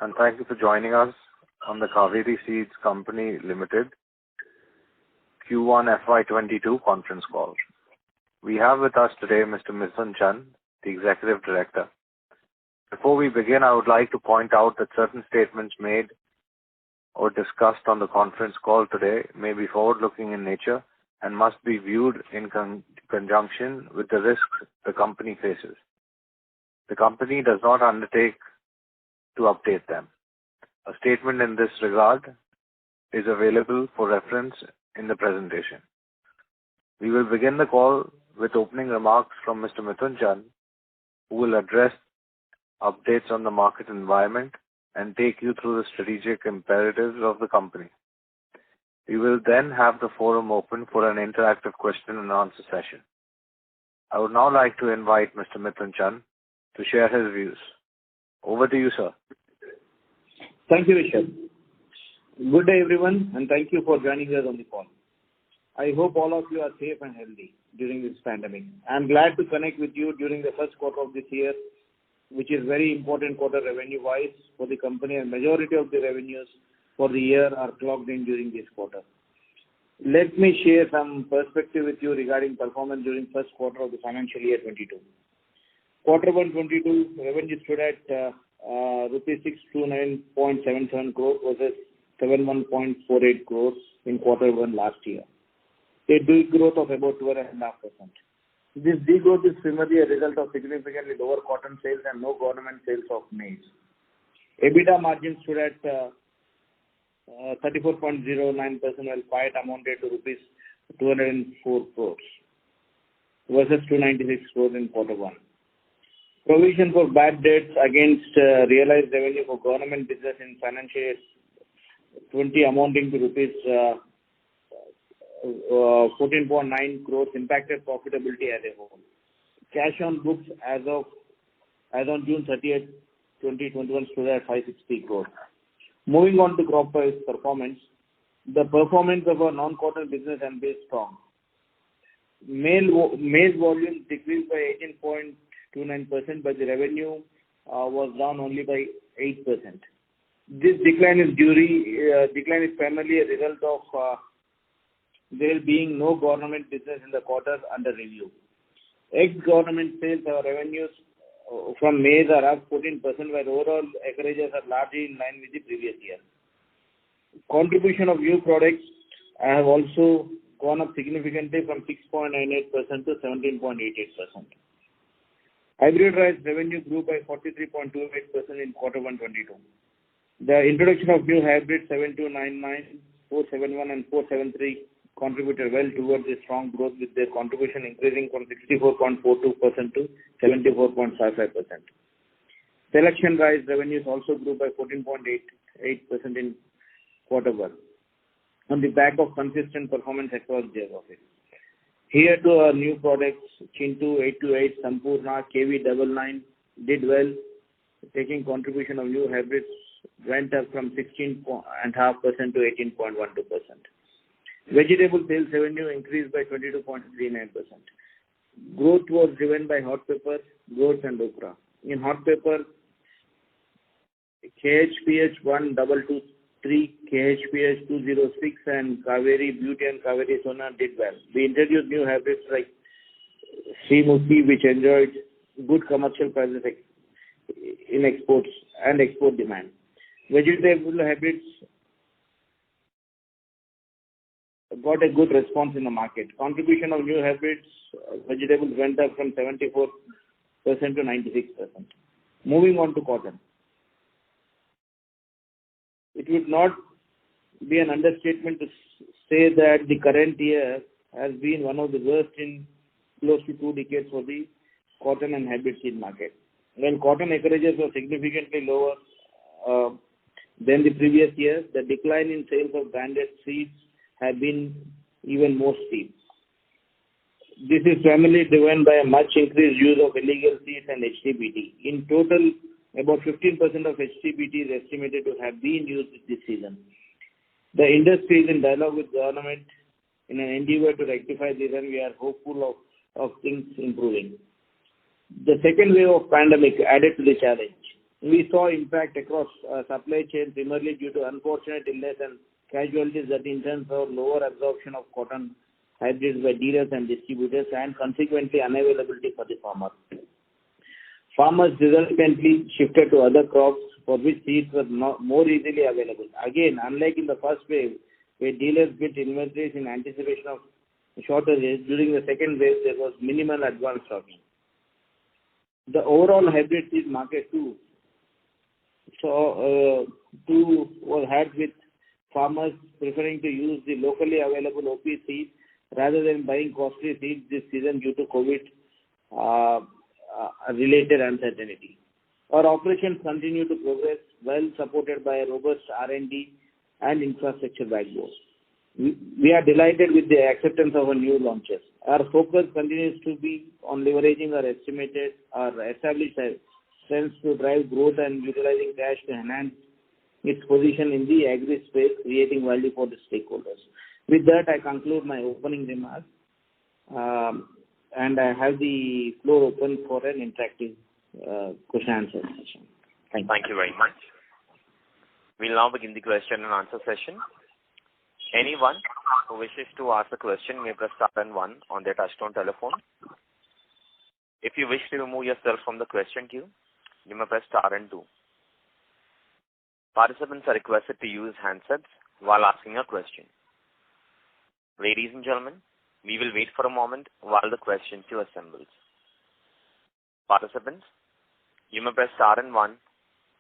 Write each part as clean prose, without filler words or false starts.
and thank you for joining us on the Kaveri Seeds Company Limited Q1 FY22 conference call. We have with us today Mr. Mithun Chand, the Executive Director. Before we begin, I would like to point out that certain statements made or discussed on the conference call today may be forward-looking in nature and must be viewed in conjunction with the risks the company faces. The company does not undertake to update them. A statement in this regard is available for reference in the presentation. We will begin the call with opening remarks from Mr. Mithun Chand, who will address updates on the market environment and take you through the strategic imperatives of the company. We will then have the forum open for an interactive question and answer session. I would now like to invite Mr. Mithun Chand to share his views. Over to you, sir. Thank you, Rishabh. Good day, everyone, and thank you for joining us on the call. I hope all of you are safe and healthy during this pandemic. I am glad to connect with you during the first quarter of this year, which is very important quarter revenue-wise for the company, and majority of the revenues for the year are clocked in during this quarter. Let me share some perspective with you regarding performance during first quarter of the financial year 22. Quarter 1 22 revenue stood at rupees 629.77 crore versus 71.48 crores in quarter 1 last year. A degrowth of about 12.5%. This degrowth is primarily a result of significantly lower cotton sales and no government sales of maize. EBITDA margin stood at 34.09%, while PAT amounted to rupees 204 crores versus 296 crores in quarter 1. Provision for bad debts against realized revenue for government business in financial year 20 amounting to rupees 14.9 crores impacted profitability as a whole. Cash on books as on June 30th, 2021 stood at 560 crores. Moving on to crop price performance, the performance of our non-cotton business has been strong. Maize volume decreased by 18.29%, but the revenue was down only by 8%. This decline is primarily a result of there being no government business in the quarter under review. Ex-government sales or revenues from maize are up 14%, while overall acreages are largely in line with the previous year. Contribution of new products have also gone up significantly from 6.98% to 17.88%. Hybrid rice revenue grew by 43.28% in quarter 1 22. The introduction of new hybrids 7299, 471 and 473 contributed well towards a strong growth, with their contribution increasing from 64.42% to 74.55%. Selection rice revenues also grew by 14.88% in quarter 1 on the back of consistent performance across geographies. Here too our new products Chintu 828, Sampurna, KV99 did well, taking contribution of new hybrids went up from 16.5% to 18.12%. Vegetable sales revenue increased by 22.39%. Growth was driven by hot pepper, gourds and okra. In hot pepper, KHPH 1223, KHPH 206 and Kaveri Beauty and Kaveri Sona did well. We introduced new hybrids like Srimuki, which enjoyed good commercial prices in exports and export demand. Vegetable hybrids got a good response in the market. Contribution of new hybrids vegetables went up from 74% to 96%. Moving on to cotton. It would not be an understatement to say that the current year has been one of the worst in close to 2 decades for the cotton and hybrid seed market. When cotton acreages were significantly lower than the previous year, the decline in sales of branded seeds have been even more steep. This is primarily driven by a much increased use of illegal seeds and HTBT. In total, about 15% of HTBT is estimated to have been used this season. The industry is in dialogue with government in an endeavor to rectify this, and we are hopeful of things improving. The second wave of pandemic added to the challenge. We saw impact across supply chain primarily due to unfortunate illness and casualties that in turn saw lower absorption of cotton hybrids by dealers and distributors and consequently unavailability for the farmers. Farmers resultantly shifted to other crops for which seeds were more easily available. Again, unlike in the first wave, where dealers built inventories in anticipation of shortages, during the second wave there was minimal advance stocking. The overall hybrid seed market too was had with farmers preferring to use the locally available OP seeds rather than buying costly seeds this season due to COVID related uncertainty. Our operations continue to progress well, supported by a robust R&D and infrastructure backbone. We are delighted with the acceptance of our new launches. Our focus continues to be on leveraging our established strengths to drive growth and utilizing cash to enhance its position in the agri space, creating value for the stakeholders. With that, I conclude my opening remarks, and I have the floor open for an interactive question and answer session. Thank you. Thank you very much. We'll now begin the question and answer session. Anyone who wishes to ask a question may press star and 1 on their touchtone telephone. If you wish to remove yourself from the question queue, you may press star and 2. Participants are requested to use handsets while asking a question. Ladies and gentlemen, we will wait for a moment while the question queue assembles. Participants, you may press star and 1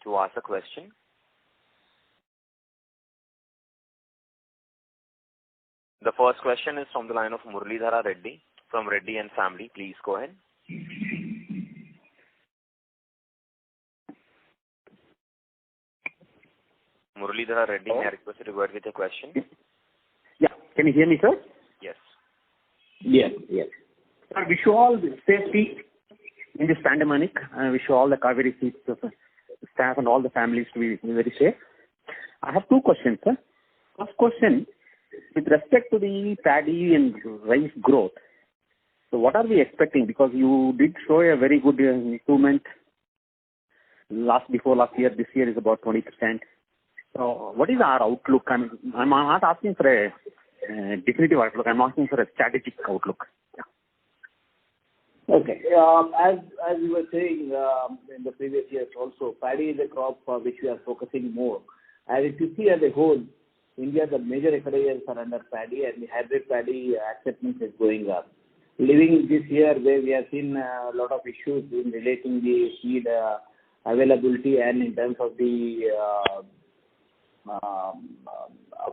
to ask a question. The first question is from the line of Muralidhara Reddy from Reddy and Family. Please go ahead. Muralidhara Reddy, may I request you to go ahead with your question? Yeah. Can you hear me, sir? Yes. Yes. I wish you all safety in this pandemic. I wish you all the Kaveri Seeds staff and all the families to be very safe. I have 2 questions, sir. First question, with respect to the paddy and rice growth, so what are we expecting? Because you did show a very good improvement before last year. This year is about 20%. So what is our outlook? I'm not asking for a definitive outlook. I'm asking for a strategic outlook. Yeah. Okay. As we were saying in the previous years also, paddy is a crop for which we are focusing more. And if you see as a whole, India, the major areas are under paddy, and the hybrid paddy acceptance is going up. Living this year where we have seen a lot of issues in relating the seed availability and in terms of the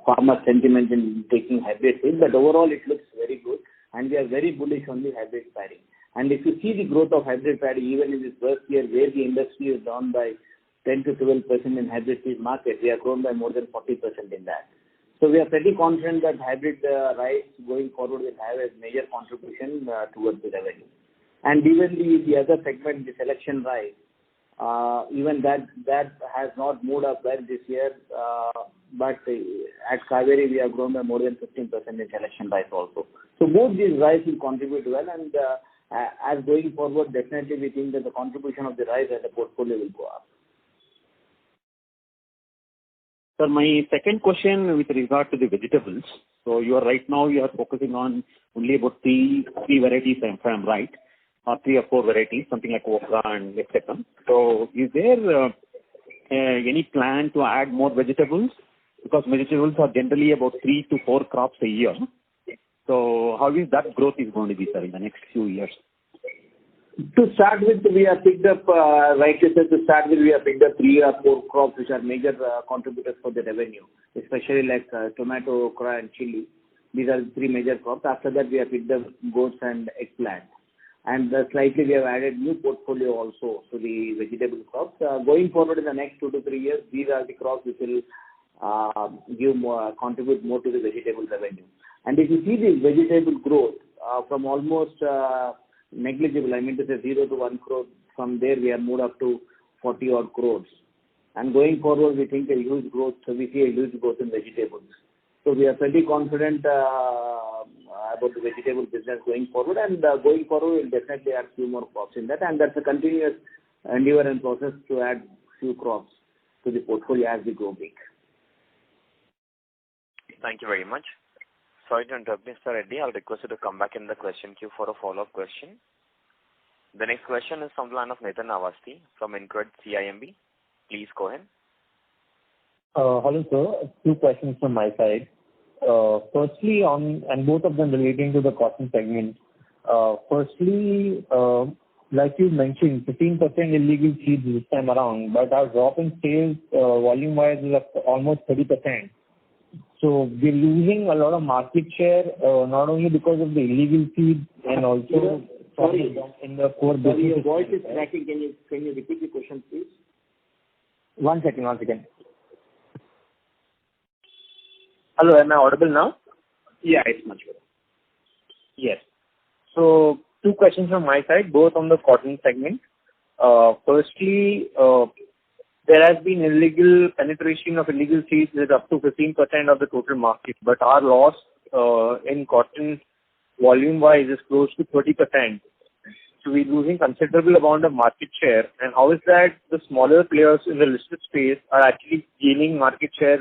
farmer sentiment in taking hybrid seed, but overall it looks very good, and we are very bullish on the hybrid paddy. And if you see the growth of hybrid paddy, even in this first year where the industry is down by 10 to 12% in hybrid seed market, we have grown by more than 40% in that. So we are pretty confident that hybrid rice going forward will have a major contribution towards the revenue. And even the other segment, the selection rice, even that has not moved up well this year, but at Kaveri we have grown by more than 15% in selection rice also. So both these rice will contribute well, and as going forward, definitely we think that the contribution of the rice as a portfolio will go up. Sir, my second question with regard to the vegetables. So you are focusing on only about three varieties, if I'm right, or 3 or 4 varieties, something like okra and etc. So is there any plan to add more vegetables? Because vegetables are generally about 3 to 4 crops a year. So how is that growth is going to be, sir, in the next few years? To start with, we have picked up, like you said, we have picked up 3 or 4 crops which are major contributors for the revenue, especially like tomato, okra and chili. These are the 3 major crops. After that, we have picked up goats and eggplant. And slightly we have added new portfolio also to the vegetable crops. Going forward in the next 2 to 3 years, these are the crops which will contribute more to the vegetable revenue. And if you see the vegetable growth from almost negligible, I mean to say 0 to 1 crore, from there we have moved up to 40 odd crores. And going forward, we think a huge growth, so we see a huge growth in vegetables. So we are pretty confident about the vegetable business going forward, and going forward we'll definitely add few more crops in that, and that's a continuous endeavor and process to add few crops to the portfolio as we go big. Thank you very much. Sorry to interrupt, Mr. Reddy. I'll request you to come back in the question queue for a follow-up question. The next question is from the line of Nathan Awasthi from InCred CIMB. Please go ahead. Hello, sir. Two questions from my side. Firstly, and both of them relating to the cotton segment. Firstly, like you mentioned, 15% illegal seeds this time around, but our drop in sales volume-wise is almost 30%. So we're losing a lot of market share, not only because of the illegal seeds and also in the core business. Sorry, your voice is cracking. Can you repeat the question, please? One second. Hello, am I audible now? Yeah, it's much better. Yes. So two questions from my side, both on the cotton segment. Firstly, there has been penetration of illegal seeds with up to 15% of the total market, but our loss in cotton volume-wise is close to 30%. So we're losing considerable amount of market share. And how is that the smaller players in the listed space are actually gaining market share,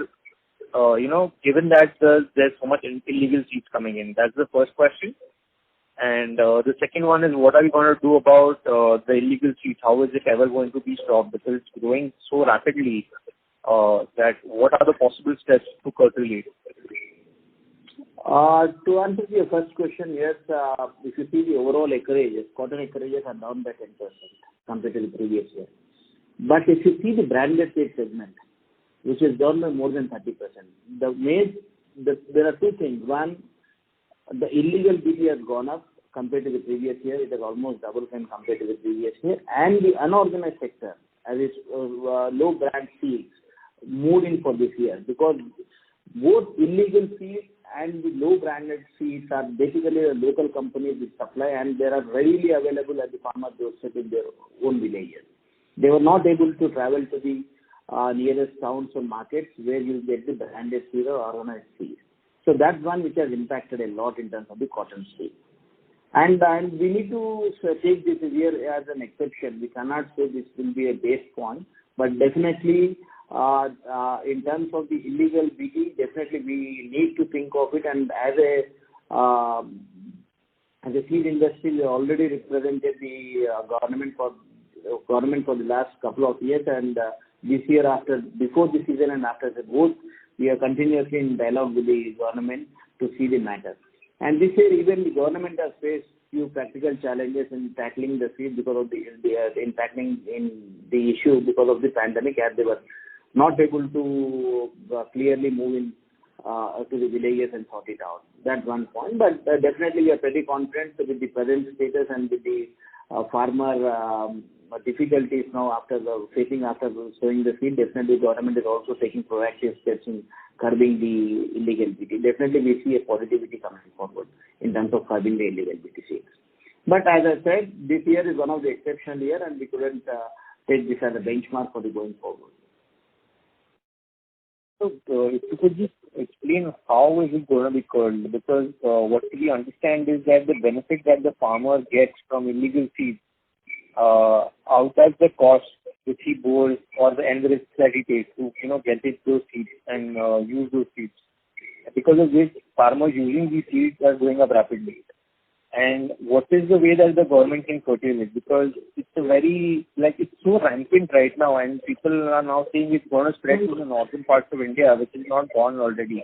given that there's so much illegal seeds coming in? That's the first question. And the second one is, what are we going to do about the illegal seeds? How is it ever going to be stopped? Because it's growing so rapidly that what are the possible steps to curtail it? To answer your first question, yes, if you see the overall acreages, cotton acreages are down by 10% compared to the previous year. But if you see the branded seed segment, which is down by more than 30%, there are two things. One, the illegal BT has gone up compared to the previous year. It has almost doubled compared to the previous year. And the unorganized sector, as its low brand seeds, moved in for this year, because both illegal seeds and the low branded seeds are basically the local companies which supply, and they are readily available at the farmer's doorstep in their own villages. They were not able to travel to the nearest towns or markets where you get the branded seed or organized seeds. So that's one which has impacted a lot in terms of the cotton seed. And we need to take this year as an exception. We cannot say this will be a base point, but definitely in terms of the illegal BT, definitely we need to think of it. And as a seed industry, we already represented the government for the last couple of years, and this year, before the season and after the vote, we are continuously in dialogue with the government to see the matter. And this year, even the government has faced few practical challenges in tackling the seed because of in tackling in the issue because of the pandemic, as they were not able to clearly move in to the villages and sort it out. That's one point. But definitely, we are pretty confident with the present status and with the farmer difficulties now after sowing the seed. Definitely, the government is also taking proactive steps in curbing the illegal BT. Definitely, we see a positivity coming forward in terms of curbing the illegal BT seeds. But as I said, this year is one of the exceptional year, and we couldn't take this as a benchmark for the going forward. So, if you could just explain how is it going to be curbed? Because what we understand is that the benefit that the farmer gets from illegal seeds outside the cost which he bores or the end risks that he takes to get those seeds and use those seeds. Because of this, farmers using these seeds are going up rapidly. And what is the way that the government can curtail it? Because it's it's so rampant right now, and people are now saying it's going to spread to the northern parts of India, which is not gone already.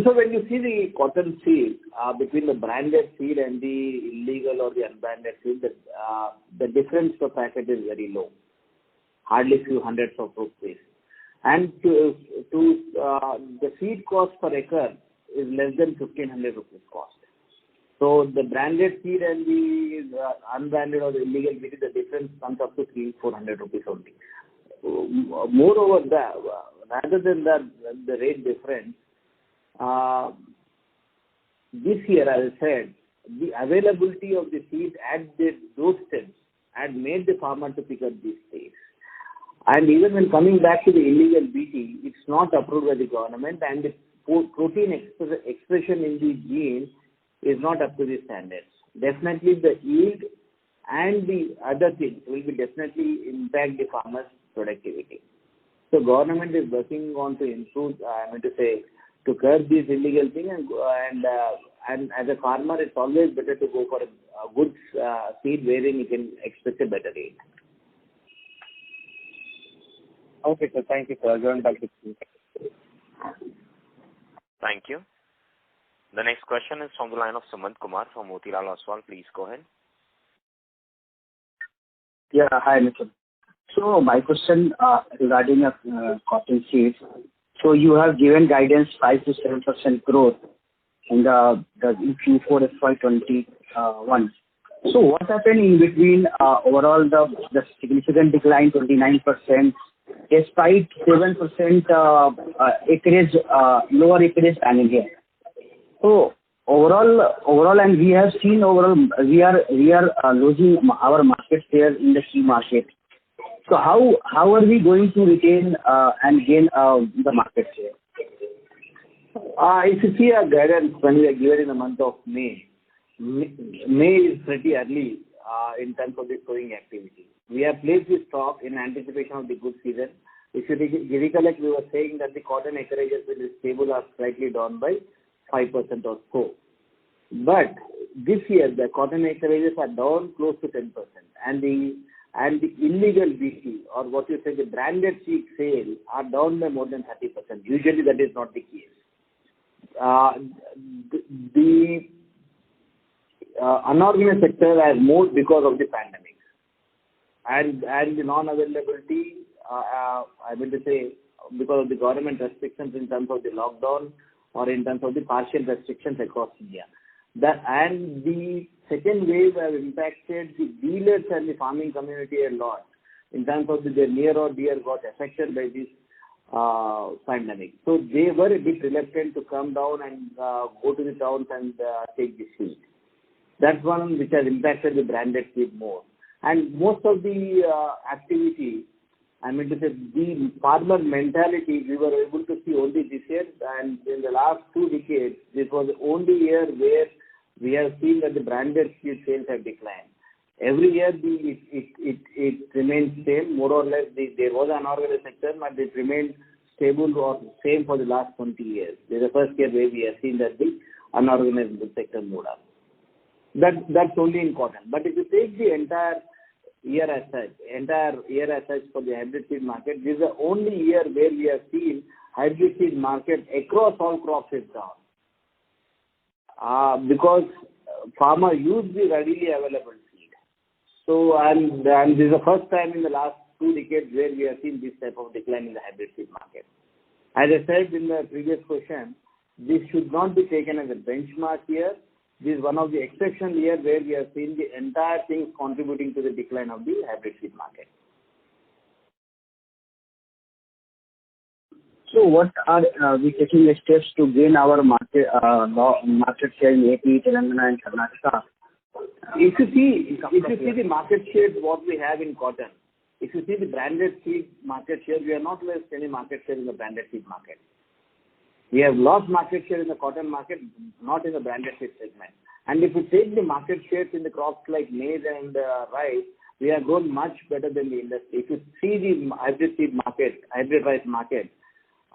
So when you see the cotton seed, between the branded seed and the illegal or the unbranded seed, the difference per packet is very low, hardly few hundreds of rupees. And the seed cost per acre is less than 1,500 rupees cost. So the branded seed and the unbranded or the illegal seed, the difference comes up to 300-400 rupees only. Moreover, rather than the rate difference, this year, as I said, the availability of the seed at the doorsteps had made the farmer to pick up these seeds. And even when coming back to the illegal BT, it's not approved by the government, and the protein expression in the gene is not up to the standards. Definitely, the yield and the other thing will be definitely impact the farmers' productivity. So government is working on to improve, to curb this illegal thing, and as a farmer, it's always better to go for a good seed wherein you can expect a better rate. Okay, sir. Thank you, sir. I'll join back with you. Thank you. The next question is from the line of Sumant Kumar from Motilal Oswal. Please go ahead. Yeah, hi, Mr. So my question regarding cotton seeds. So you have given guidance 5 to 7% growth in the in Q4 FY21. So what happened in between overall the significant decline 29% despite 7% acreage lower acreage panning here? So overall, and we have seen overall we are losing our market share in the key market. So how are we going to retain and gain the market share? If you see our guidance when we are given in the month of May is pretty early in terms of the sowing activity. We have placed the stock in anticipation of the good season. If you recollect, we were saying that the cotton acreages will be stable or slightly down by 5% or so. But this year, the cotton acreages are down close to 10%. And the illegal BT, or what you say, the branded seed sale, are down by more than 30%. Usually that is not the case. The unorganized sector has moved because of the pandemic. And the non-availability, because of the government restrictions in terms of the lockdown or in terms of the partial restrictions across India. And the second wave have impacted the dealers and the farming community a lot in terms of their near or dear got affected by this pandemic. So they were a bit reluctant to come down and go to the towns and take the seed. That's one which has impacted the branded seed more. And most of the activity, the farmer mentality, we were able to see only this year, and in the last 2 decades, this was the only year where we have seen that the branded seed sales have declined. Every year, it remains same, more or less. There was an unorganized sector, but it remained stable or same for the last 20 years. This is the first year where we have seen that the unorganized sector moved up. That's only in cotton. But if you take the entire year as such for the hybrid seed market, this is the only year where we have seen hybrid seed market across all crops is down. Because farmer use the readily available seed. So, and this is the first time in the last 2 decades where we have seen this type of decline in the hybrid seed market. As I said in the previous question, this should not be taken as a benchmark year. This is one of the exceptional years where we have seen the entire things contributing to the decline of the hybrid seed market. So what are we taking steps to gain our market share in AP, Telangana and Karnataka? If you see the market share what we have in cotton, if you see the branded seed market share, we are not lost any market share in the branded seed market. We have lost market share in the cotton market, not in the branded seed segment. And if you take the market shares in the crops like maize and rice, we have grown much better than the industry. If you see the hybrid seed market, hybrid rice market,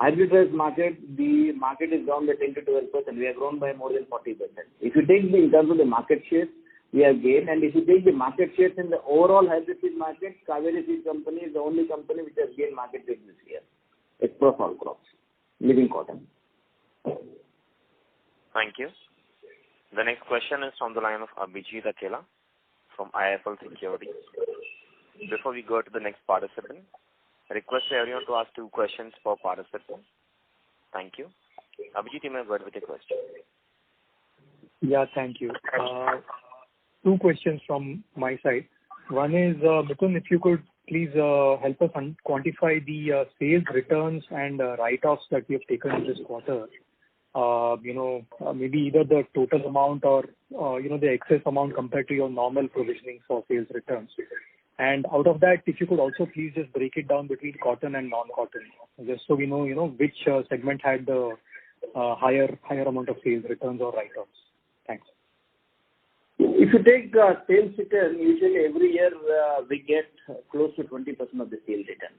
the market is down by 10 to 12%. We have grown by more than 40%. If you take in terms of the market shares, we have gained. And if you take the market shares in the overall hybrid seed market, Kaveri Seed Company is the only company which has gained market share this year across all crops, living cotton. Thank you. The next question is from the line of Abhijit Akela from IIFL Securities. Before we go to the next participant, I request everyone to ask 2 questions per participant. Thank you. Abhijit, you may go ahead with your question. Yeah, thank you. 2 questions from my side. One is, Mithun, if you could please help us quantify the sales returns and write-offs that we have taken in this quarter. Maybe either the total amount or, the excess amount compared to your normal provisioning for sales returns. And out of that, if you could also please just break it down between cotton and non-cotton, just so we know, which segment had the higher amount of sales returns or write-offs. Thanks. If you take sales return, usually every year we get close to 20% of the sales return.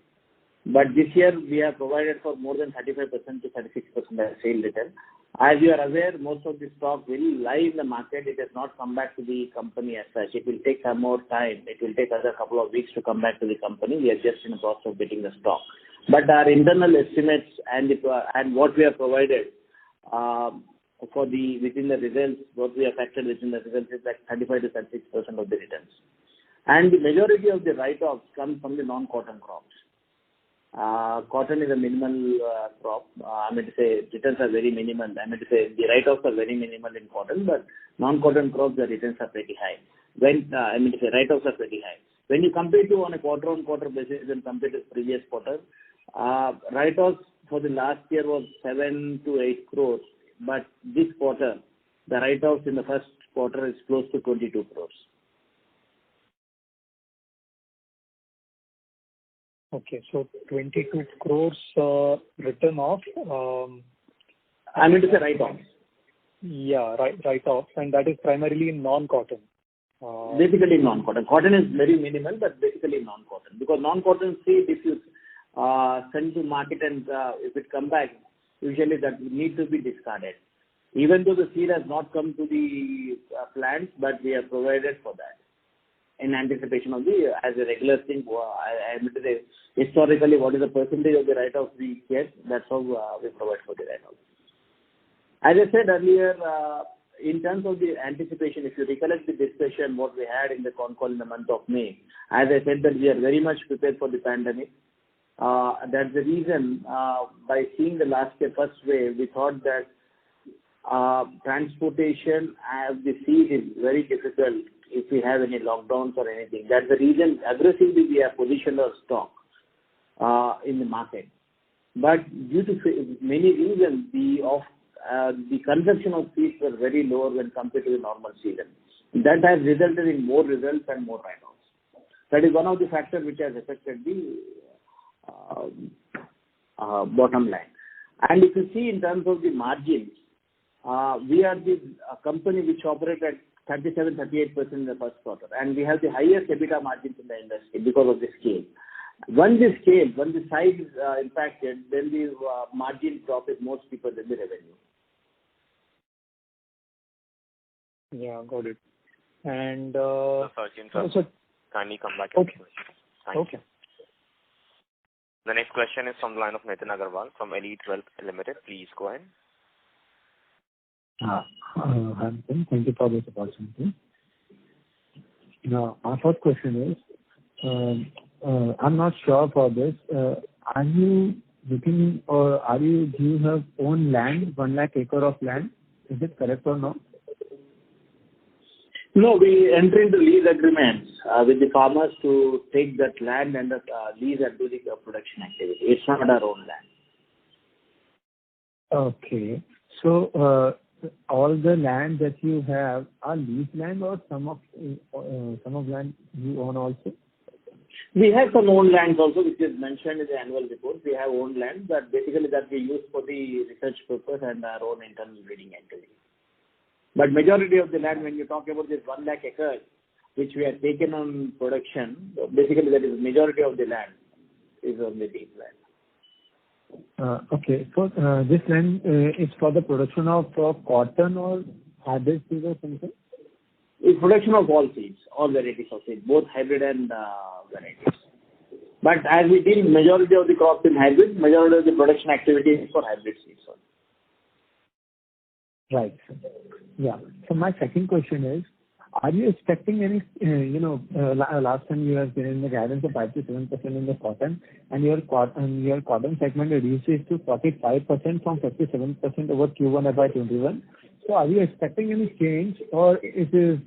But this year we have provided for more than 35% to 36% as sale return. As you are aware, most of the stock will lie in the market. It has not come back to the company as such. It will take some more time. It will take another couple of weeks to come back to the company. We are just in the process of getting the stock. But our internal estimates and what we have provided for the within the results, what we have factored within the results is like 35 to 36% of the returns. And the majority of the write-offs come from the non-cotton crops. Cotton is a minimal crop. I mean to say returns are very minimal. I mean to say the write-offs are very minimal in cotton, but non-cotton crops the returns are pretty high. When I mean to say write-offs are pretty high. When you compare to on a quarter-on-quarter basis and compare to previous quarter, write-offs for the last year was 7 to 8 crores, but this quarter the write-offs in the first quarter is close to 22 crores. Okay, so 22 crores written off. I mean to say write-offs. Yeah, write-offs, and that is primarily in non-cotton. Basically non-cotton. Cotton is very minimal, but basically non-cotton. Because non-cotton seed, if you send to market and if it come back, usually that need to be discarded. Even though the seed has not come to the plants, but we have provided for that in anticipation of the as a regular thing. I mean to say historically what is the percentage of the write-off we get, that's how we provide for the write-off. As I said earlier, in terms of the anticipation, if you recollect the discussion what we had in the con call in the month of May, as I said that we are very much prepared for the pandemic. That's the reason by seeing the last year first wave, we thought that transportation of the seed is very difficult if we have any lockdowns or anything. That's the reason aggressively we have positioned our stock in the market. But due to many reasons, the consumption of seeds were very lower when compared to the normal season. That has resulted in more results and more write-offs. That is one of the factors which has affected the bottom line. And if you see in terms of the margins, we are the company which operates at 37-38% in the first quarter, and we have the highest EBITDA margins in the industry because of the scale. When the size is impacted, then the margin drop is more steeper than the revenue. Yeah, got it. And Sachin, kindly come back. Okay. Thank you. The next question is from the line of Nitin Agarwal from Elite Wealth Limited. Please go ahead. Thank you for this opportunity. Now, our first question is, I'm not sure for this. Are you looking or do you have own land, 1 lakh acre of land? Is it correct or no? No, we enter into lease agreements with the farmers to take that land and lease and do the production activity. It's not our own land. Okay. So, all the land that you have are lease land or some of land you own also? We have some own lands also, which is mentioned in the annual report. We have own land, but basically that we use for the research purpose and our own internal breeding activity. But majority of the land, when you talk about this 1 lakh acres, which we have taken on production, basically that is majority of the land is on the lease land. Okay. So this land is for the production of cotton or hybrid seeds or something? It's production of all seeds, all varieties of seeds, both hybrid and varieties. But as we deal majority of the crops in hybrid, majority of the production activity is for hybrid seeds. Right. Yeah. So my second question is, are you expecting any, last time you have given the guidance of 5 to 7% in the cotton, and your cotton segment reduces to 45% from 57% over Q1 FY21. So are you expecting any change, or it is,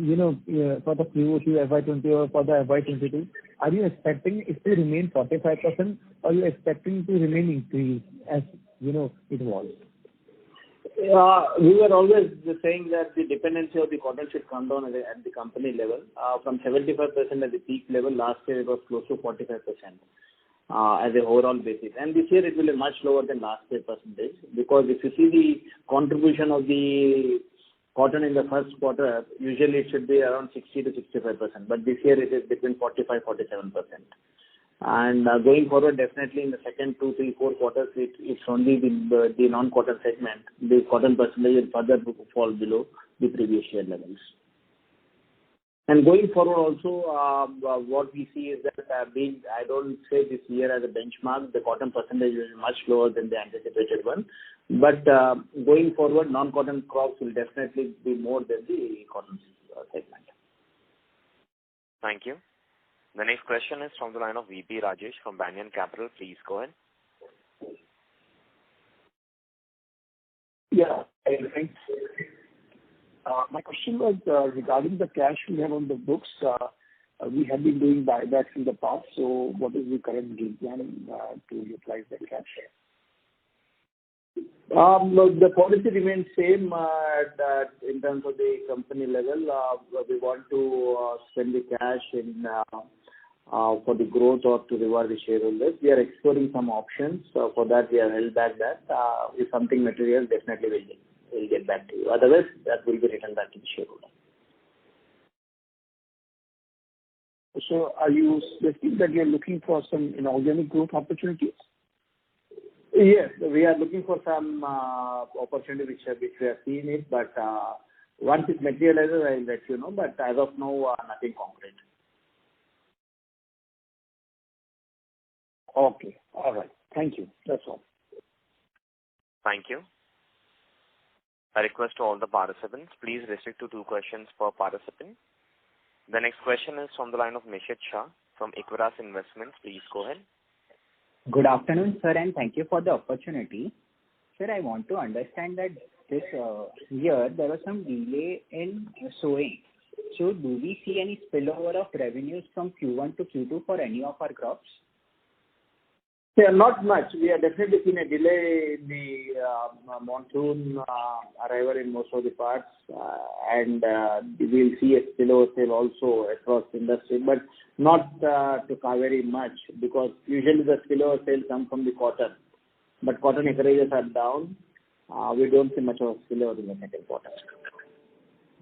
for the Q2 FY20 or for the FY22, are you expecting it to remain 45%, or are you expecting to remain increased as, it was? We were always saying that the dependency of the cotton should come down at the company level. From 75% at the peak level, last year it was close to 45% as a overall basis. And this year it will be much lower than last year percentage, because if you see the contribution of the cotton in the first quarter, usually it should be around 60 to 65%, but this year it is between 45-47%. And going forward, definitely in the second 2, 3, 4 quarters, it's only the non-cotton segment. The cotton percentage will further fall below the previous year levels. And going forward also, what we see is that I don't say this year as a benchmark, the cotton percentage is much lower than the anticipated one. But going forward, non-cotton crops will definitely be more than the cotton segment. Thank you. The next question is from the line of VP Rajesh from Banyan Capital. Please go ahead. Yeah, thanks. My question was regarding the cash we have on the books. We have been doing buybacks in the past, so what is the current game plan to utilize that cash? The policy remains same in terms of the company level. We want to spend the cash in for the growth or to reward the shareholders. We are exploring some options. For that, we have held back that. If something material, definitely we'll get back to you. Otherwise, that will be returned back to the shareholder. So are you suggesting that you're looking for some inorganic growth opportunities? Yes, we are looking for some opportunity which we have seen it, but once it materializes, I will let you know. But as of now, nothing concrete. Okay, all right. Thank you. That's all. Thank you. A request to all the participants, please restrict to 2 questions per participant. The next question is from the line of Nishit Shah from Equirus Investments. Please go ahead. Good afternoon, sir, and thank you for the opportunity. Sir, I want to understand that this year there was some delay in sowing. So do we see any spillover of revenues from Q1 to Q2 for any of our crops? Yeah, not much. We have definitely seen a delay in the monsoon arrival in most of the parts, and we will see a spillover sale also across the industry, but not to Kaveri much, because usually the spillover sale comes from the cotton. But cotton acreages are down. We don't see much of a spillover in the second quarter.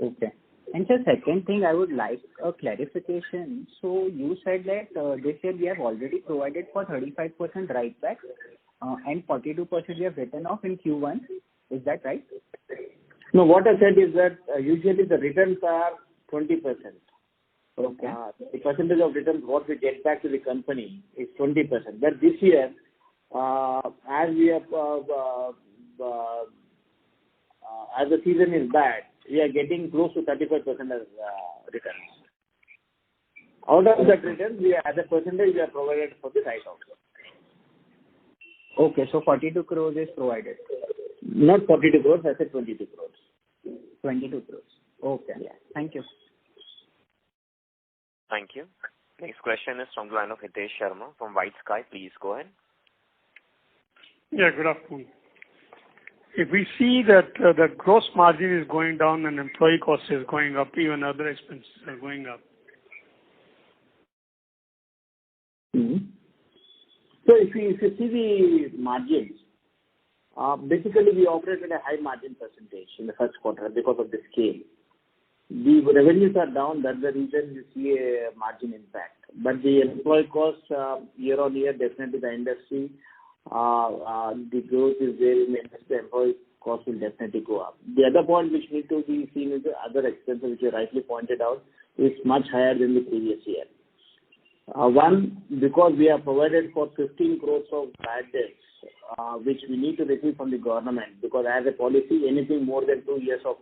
Okay. And the second thing, I would like a clarification. So you said that this year we have already provided for 35% write back and 42% we have written off in Q1. Is that right? No, what I said is that usually the returns are 20%. Okay. The percentage of returns what we get back to the company is 20%. But this year, as we have, as the season is bad, we are getting close to 35% as returns. Out of that returns, as a percentage, we are provided for the write-off. Okay, so 42 crores is provided. Not 42 crores, I said 22 crores. 22 crores. Okay. Yeah. Thank you. Thank you. Next question is from the line of Hitesh Sharma from White Sky. Please go ahead. Yeah, good afternoon. If we see that the gross margin is going down and employee cost is going up, even other expenses are going up. Mm-hmm. So if you see the margins, basically we operate at a high margin percentage in the first quarter because of the scale. The revenues are down, that's the reason you see a margin impact. But the employee costs year on year, definitely the industry, the growth is there in the industry, the employee cost will definitely go up. The other point which need to be seen is the other expenses, which you rightly pointed out, is much higher than the previous year. One, because we have provided for 15 crores of bad debts, which we need to receive from the government, because as a policy, anything more than 2 years of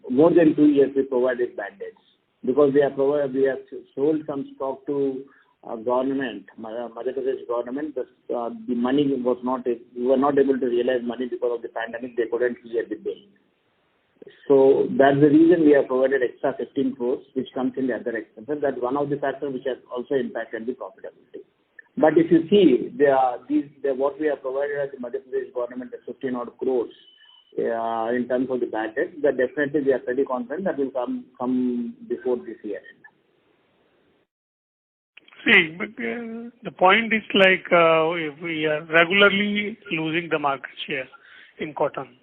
more than 2 years we provided bad debts, because we have sold some stock to government, Madhya Pradesh government. The money was not, we were not able to realize money because of the pandemic. They couldn't clear the bill. So that's the reason we have provided extra 15 crores, which comes in the other expenses. That's one of the factors which has also impacted the profitability. But if you see, what we have provided as the Madhya Pradesh government is 15 odd crores in terms of the bad debt, that definitely we are pretty confident that will come before this year. See, but, the point is like if we are regularly losing the market share in cotton.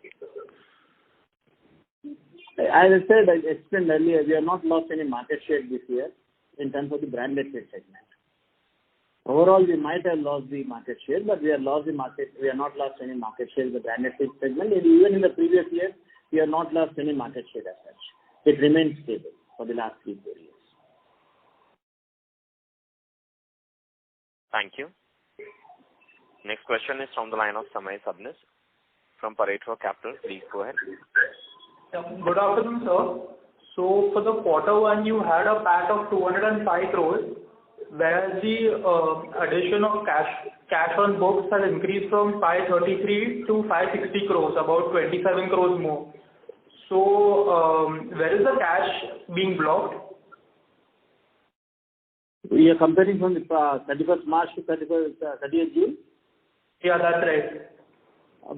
As I said, I explained earlier, we have not lost any market share this year in terms of the branded feed segment. Overall, we might have lost the market share, but we have not lost any market share in the branded feed segment. And even in the previous year, we have not lost any market share as such. It remains stable for the last 3-4 years. Thank you. Next question is from the line of Samay Sabnis from Pareto Capital. Please go ahead. Good afternoon, sir. So for the quarter one, you had a PAT of 205 crores, whereas the addition of cash on books has increased from 533 to 560 crores, about 27 crores more. So where is the cash being blocked? We are comparing from the 31st March to 30th June? Yeah, that's right.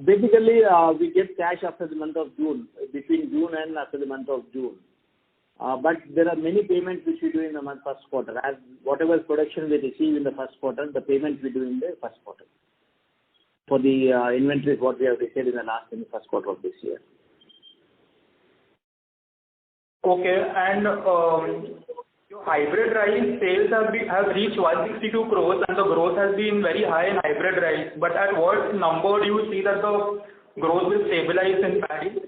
Basically, we get cash after the month of June, between June and after the month of June. But there are many payments which we do in the first quarter. As whatever production we receive in the first quarter, the payments we do in the first quarter. For the inventories, what we have received in the first quarter of this year. Okay, and your hybrid rice sales have reached 162 crores and the growth has been very high in hybrid rice. But at what number do you see that the growth will stabilize in paddy?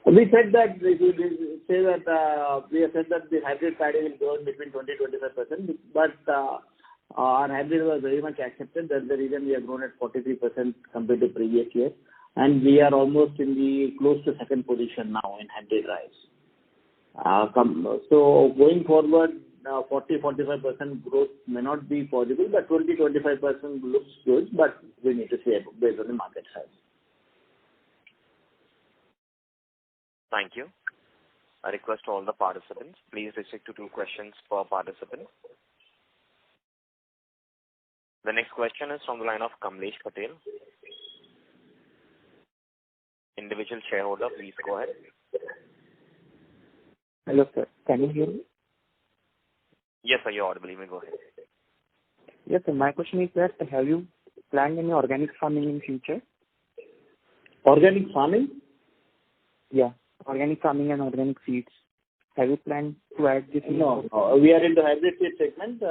We said that we have said that the hybrid paddy will grow between 20-25%, but our hybrid was very much accepted. That's the reason we have grown at 43% compared to previous year, and we are almost in the close to second position now in hybrid rice. So going forward, 40-45% growth may not be possible, but 20-25% looks good. But we need to see it based on the market size. Thank you. I request all the participants, please restrict to 2 questions per participant. The next question is from the line of Kamlesh Patel. Individual shareholder, please go ahead. Hello, sir. Can you hear me? Yes, sir, you're audible. You may go ahead. Yes, sir. My question is that have you planned any organic farming in future? Organic farming? Yeah, organic farming and organic seeds. Have you planned to add this? No, we are in the hybrid seed segment.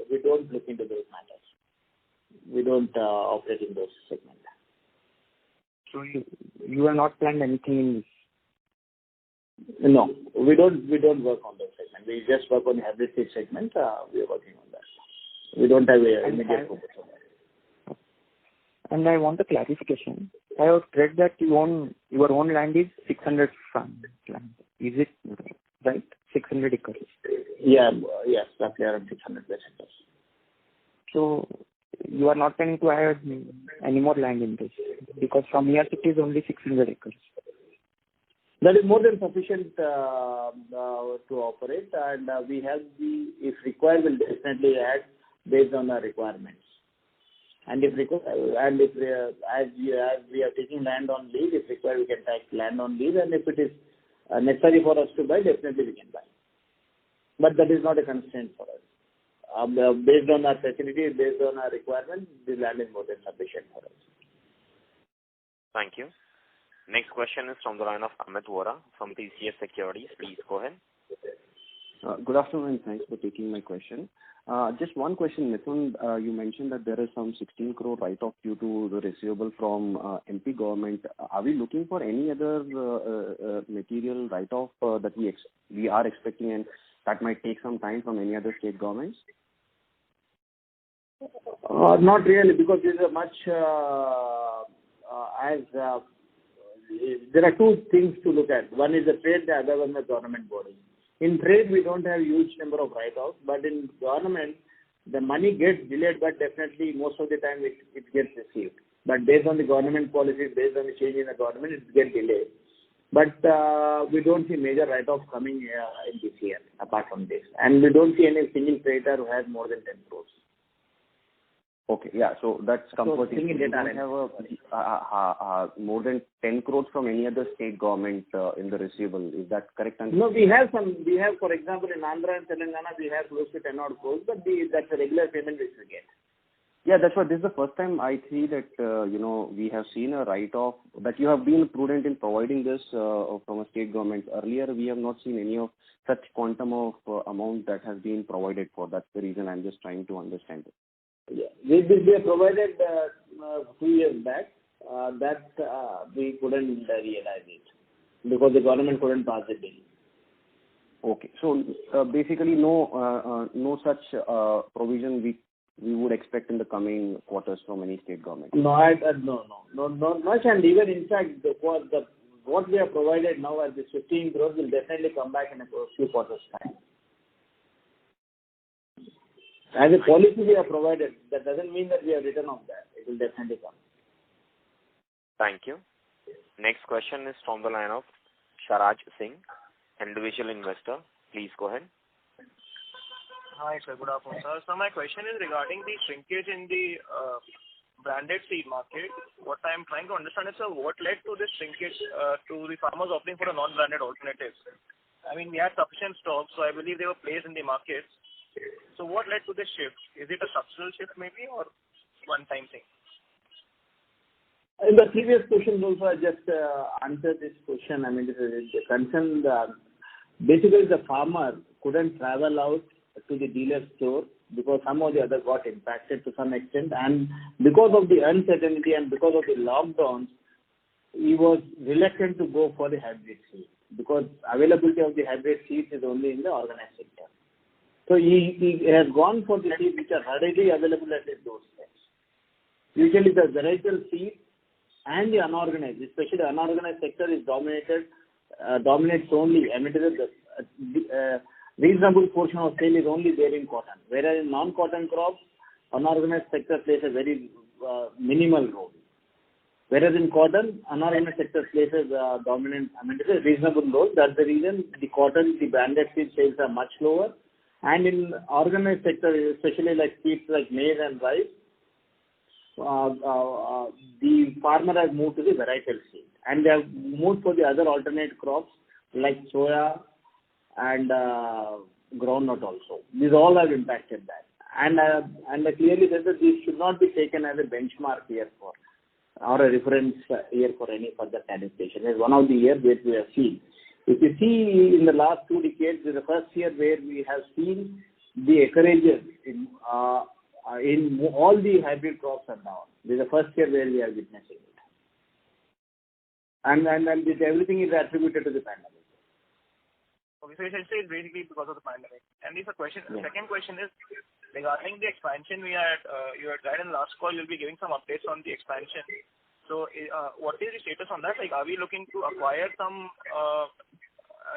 We don't look into those matters. We don't operate in those segments. So you are not planned anything in this? No, we don't work on those segments. We just work on the hybrid seed segment. We are working on that. We don't have a immediate focus on that. And I want a clarification. I have read that your own land is 600 farm land. Is it right? 600 acres. Yeah, yes, roughly around 600 acres. So you are not planning to add any more land in this, because from here it is only 600 acres. That is more than sufficient to operate, and we have if required, we'll definitely add based on our requirements. And if as we are taking land on lease, if required, we can take land on lease, and if it is necessary for us to buy, definitely we can buy. But that is not a constraint for us. Based on our facility, based on our requirements, the land is more than sufficient for us. Thank you. Next question is from the line of Amit Vora from TCS Securities. Please go ahead. Good afternoon, and thanks for taking my question. Just one question, Mithun. You mentioned that there is some 16 crore write-off due to the receivable from MP government. Are we looking for any other material write-off that we are expecting, and that might take some time from any other state governments? Not really, because these are much there are 2 things to look at. One is the trade, the other one the government body. In trade, we don't have huge number of write-offs, but in government, the money gets delayed, but definitely most of the time it gets received. But based on the government policies, based on the change in the government, it gets delayed. But we don't see major write-offs coming in this year, apart from this. And we don't see any single trader who has more than 10 crores Okay. Yeah. So that's comforting. So, You don't have more than 10 crores from any other state government in the receivable. Is that correct? No, we have, for example, in Andhra and Telangana, we have close to 10 odd crores, but that's a regular payment which we get. Yeah, that's why this is the first time I see that, we have seen a write-off, that you have been prudent in providing this from a state government. Earlier, we have not seen any of such quantum of amount that has been provided for. That's the reason I'm just trying to understand it. Yeah. This we have provided 2 years back. That we couldn't realize it because the government couldn't pass it in. Okay. So basically, no such provision we would expect in the coming quarters from any state government. No, not much. And even in fact, what we have provided now as the 15 crores will definitely come back in a few quarters' time. As a policy we have provided, that doesn't mean that we have written off that. It will definitely come. Thank you. Next question is from the line of Sharaj Singh, individual investor. Please go ahead. Hi, sir. Good afternoon, sir. So my question is regarding the shrinkage in the branded seed market. What I'm trying to understand is, sir, what led to this shrinkage to the farmers opting for a non-branded alternatives? I mean, we had sufficient stock, so I believe they were placed in the markets. So what led to this shift? Is it a structural shift maybe or one-time thing? In the previous question also, I just answered this question. I mean, this is the concern. Basically, the farmer couldn't travel out to the dealer store because some of the others got impacted to some extent, and because of the uncertainty and because of the lockdowns, he was reluctant to go for the hybrid seed because availability of the hybrid seeds is only in the organized sector. So he has gone for the seeds which are readily available at his doorsteps. Usually the varietal seed and the unorganized, especially the unorganized sector, is dominates only. I mean, the reasonable portion of sale is only there in cotton, whereas in non-cotton crops, unorganized sector plays a very minimal role. Whereas in cotton, unorganized sector plays a dominant, I mean, it is a reasonable role. That's the reason the cotton, the branded seed sales are much lower. And in organized sector, especially like seeds like maize and rice, the farmer has moved to the varietal seed. And they have moved for the other alternate crops like soya and groundnut also. These all have impacted that. And I clearly said that this should not be taken as a benchmark year for, or a reference year for any further calibration. It's one of the years where we have seen. If you see in the last 2 decades, this is the first year where we have seen the acreages in all the hybrid crops are down. This is the first year where we are witnessing it. And this, everything is attributed to the pandemic. Okay, so essentially it's basically because of the pandemic. And this is a question. The second question is regarding the expansion. You had guided in the last call. You'll be giving some updates on the expansion. So, what is the status on that? Like, are we looking to acquire some,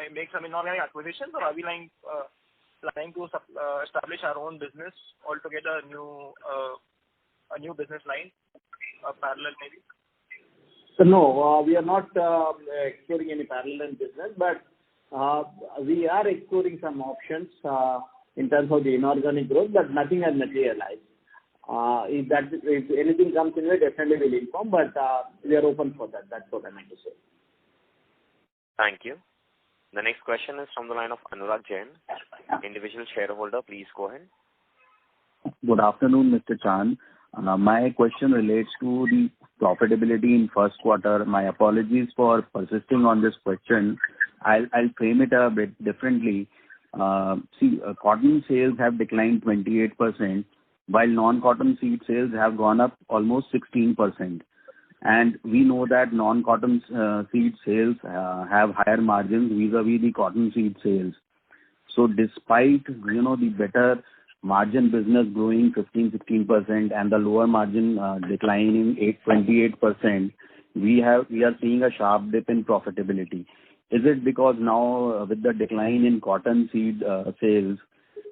make some inorganic acquisitions, or are we planning to establish our own business altogether, a new business line, parallel maybe? So no, we are not exploring any parallel business, but we are exploring some options in terms of the inorganic growth, but nothing has materialized. If anything comes in way, definitely we'll inform, but we are open for that. That's what I meant to say. Thank you. The next question is from the line of Anurag Jain, individual shareholder. Please go ahead. Good afternoon, Mr. Chand. My question relates to the profitability in first quarter. My apologies for persisting on this question. I'll frame it a bit differently. Cotton sales have declined 28%, while non-cotton seed sales have gone up almost 16%. And we know that non-cotton seed sales have higher margins vis-a-vis the cotton seed sales. So despite, the better margin business growing 15-16% and the lower margin declining 28%, we are seeing a sharp dip in profitability. Is it because now with the decline in cotton seed sales,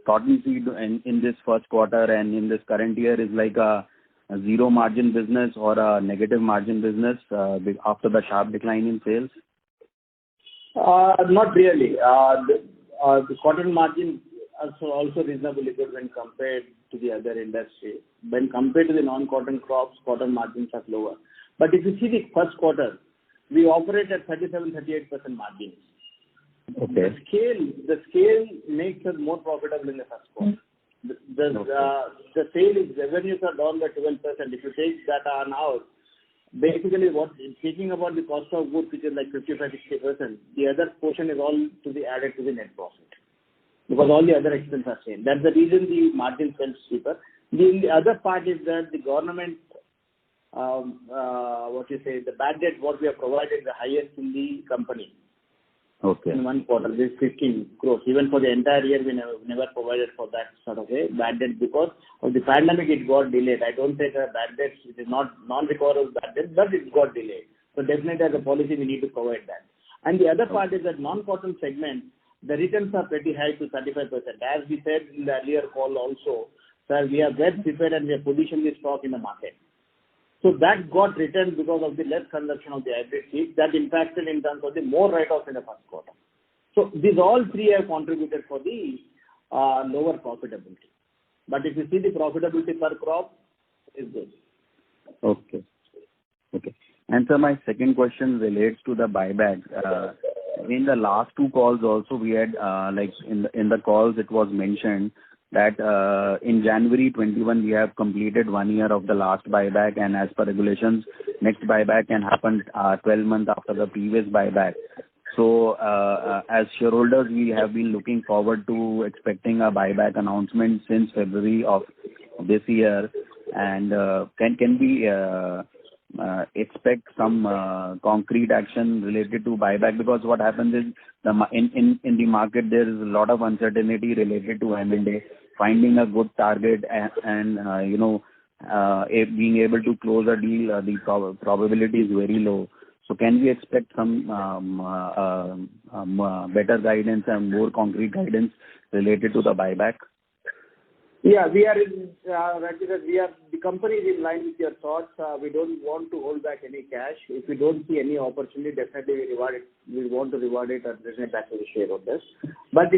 cotton seed in this first quarter and in this current year is like a zero margin business or a negative margin business after the sharp decline in sales? Not really. The cotton margin also reasonably good when compared to the other industry. When compared to the non-cotton crops, cotton margins are lower. But if you see the first quarter, we operate at 37-38% margins. Okay. The scale makes us more profitable in the first quarter. The revenues are down by 12%. If you take that on ours, basically speaking about the cost of goods, which is like 55-60%, the other portion is all to be added to the net profit, because all the other expenses are same. That's the reason the margin fell steeper. The other part is that the government, the bad debt what we have provided the highest in the company. Okay. In one quarter, this 15 crores. Even for the entire year, we never provided for that sort of a bad debt because of the pandemic. It got delayed. I don't say that bad debt, it is not non-recoverable bad debt, but it got delayed. So definitely as a policy, we need to provide that. And the other part is that non-cotton segment, the returns are pretty high to 35%. As we said in the earlier call also, sir, we are well prepared and we have positioned the stock in the market. So that got returned because of the less consumption of the hybrid seeds. That impacted in terms of the more write-offs in the first quarter. So these all three have contributed for the lower profitability. But if you see the profitability per crop, is good. Okay. And so my second question relates to the buyback. In the last two calls also, we had in the calls it was mentioned that in January 21 we have completed 1 year of the last buyback, and as per regulations, next buyback can happen 12 months after the previous buyback. So as shareholders, we have been looking forward to expecting a buyback announcement since February of this year. And can we expect some concrete action related to buyback? Because what happens is in the market there is a lot of uncertainty related to M&A. Finding a good target and being able to close a deal, the probability is very low. So can we expect some better guidance and more concrete guidance related to the buyback? Yeah, the company is in line with your thoughts. We don't want to hold back any cash. If we don't see any opportunity, definitely we want to reward it and return it back to the shareholders. But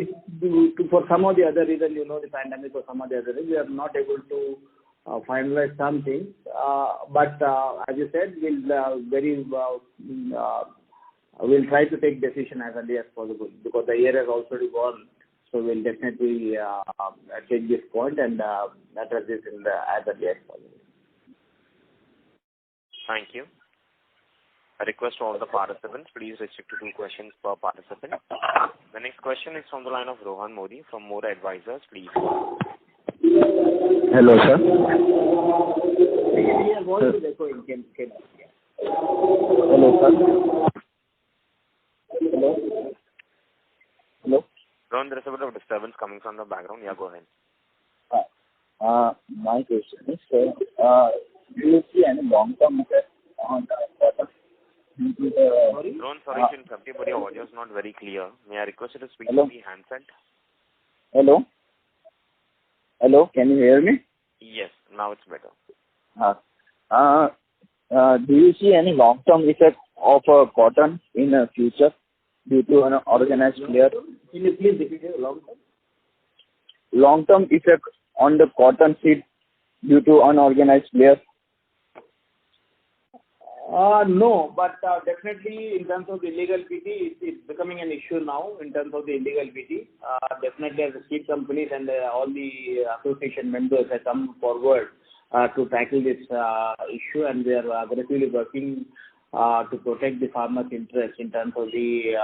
for some of the other reason, the pandemic or some of the other reason, we are not able to finalize some things. But as you said, we'll try to take decision as early as possible because the year has already gone. So we'll definitely take this point and address this as early as possible. Thank you. I request all the participants, please restrict to 2 questions per participant. The next question is from the line of Rohan Modi from Mora Advisors. Please. Hello, sir. Hello, sir. Hello. Rohan, there is a bit of disturbance coming from the background. Yeah, go ahead. My question is, sir, do you see any long-term effect on the cotton? Rohan, sorry to interrupt you, but your audio is not very clear. May I request you to speak to the handset? Hello? Hello, can you hear me? Yes, now it's better. Do you see any long-term effect of cotton in the future due to an organized player? Can you please repeat it? Long-term? Long-term effect on the cotton seed due to unorganized player? No, but definitely in terms of the illegal BT, it's becoming an issue now in terms of the illegal BT. Definitely as the seed companies and all the association members have come forward to tackle this issue, and they are aggressively working to protect the farmers' interest in terms of the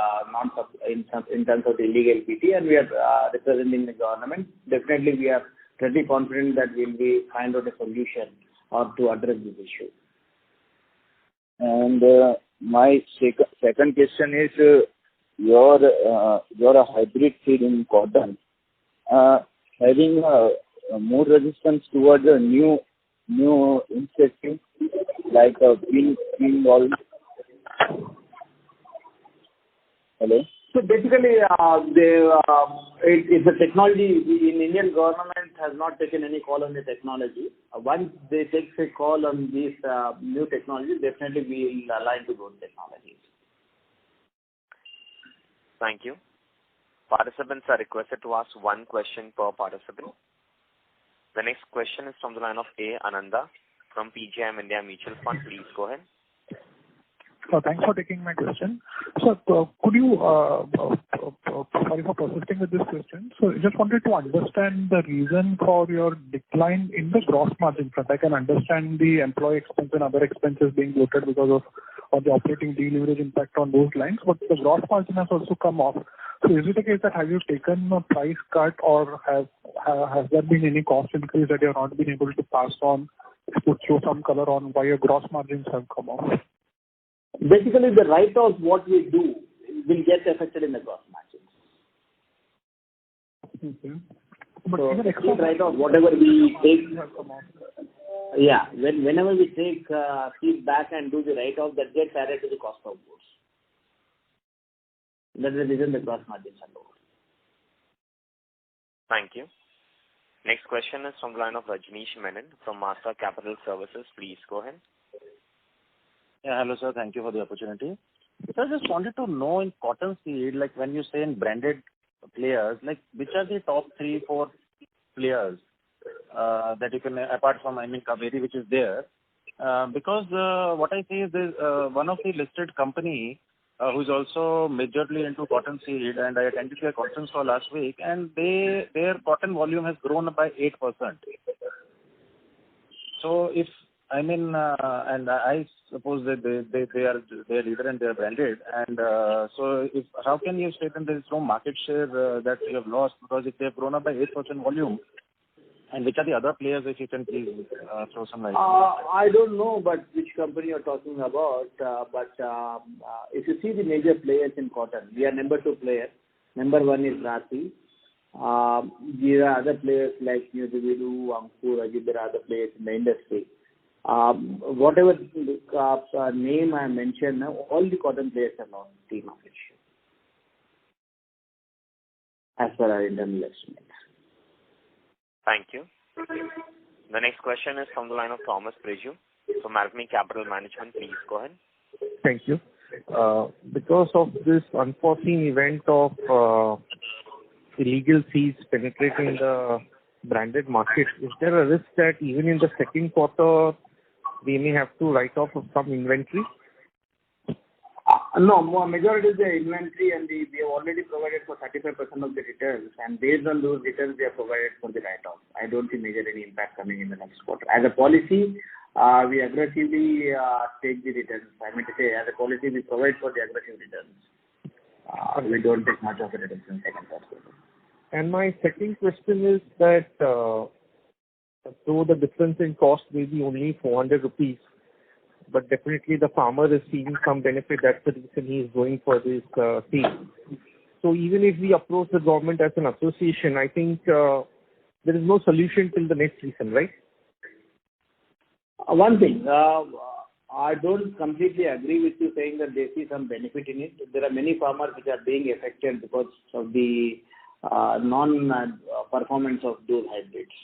in terms of the illegal BT, and we are representing the government. Definitely, we are pretty confident that we'll be find out a solution or to address this issue. And my second question is, you're a hybrid seed in cotton, having more resistance towards a new insect like a bean ball. Hello. So basically, it's a technology. The Indian government has not taken any call on the technology. Once they take a call on these new technologies, definitely we will align to those technologies. Thank you. Participants are requested to ask one question per participant. The next question is from the line of A. Ananda from PGIM India Mutual Fund. Please go ahead. Thanks for taking my question. So, could you, sorry for persisting with this question. So, I just wanted to understand the reason for your decline in the gross margin front. I can understand the employee expense and other expenses being bloated because of the operating deleverage impact on those lines, but the gross margin has also come off. So, is it a case that have you taken a price cut, or has there been any cost increase that you have not been able to pass on? To show some color on why your gross margins have come off. Basically, the write-offs, what we do, will get affected in the gross margins. Okay. So, write-off, whatever we take, whenever we take feedback and do the write-off, that gets added to the cost of goods. That's the reason the gross margins are lower. Thank you. Next question is from the line of Rajneesh Menon from Master Capital Services. Please go ahead. Yeah, hello sir. Thank you for the opportunity. So I just wanted to know in cotton seed, like when you say in branded players, like which are the top 3-4 players that you can, apart from, Kaveri, which is there? Because what I see is one of the listed company who is also majorly into cotton seed, and I attended their conference call last week, and their cotton volume has grown by 8%. So if and I suppose that they are leader and they are branded, and so if how can you say that there is no market share that you have lost, because if they have grown up by 8% volume, and which are the other players, if you can please throw some light? I don't know, but which company you're talking about. But if you see the major players in cotton, we are number 2 player. Number 1 is Rathi. There are other players like Nuzividu, Amkur, Ajit. There are other players in the industry. Whatever name I mentioned now, all the cotton players are not the market share, as per our internal estimates. Thank you. The next question is from the line of Thomas Preju from Alchemy Capital Management. Please go ahead. Thank you. Because of this unforeseen event of illegal seeds penetrating the branded market, is there a risk that even in the second quarter we may have to write off of some inventory? No, majority is the inventory, and we have already provided for 35% of the returns, and based on those returns, we have provided for the write-off. I don't see major any impact coming in the next quarter. As a policy, we aggressively take the returns. I mean to say, as a policy, we provide for the aggressive returns. We don't take much of the returns in second quarter. And my second question is that though the difference in cost may be only 400 rupees, but definitely the farmer is seeing some benefit. That's the reason he is going for this seed. So even if we approach the government as an association, I think there is no solution till the next season, right? One thing, I don't completely agree with you saying that they see some benefit in it. There are many farmers which are being affected because of the non-performance of those hybrids.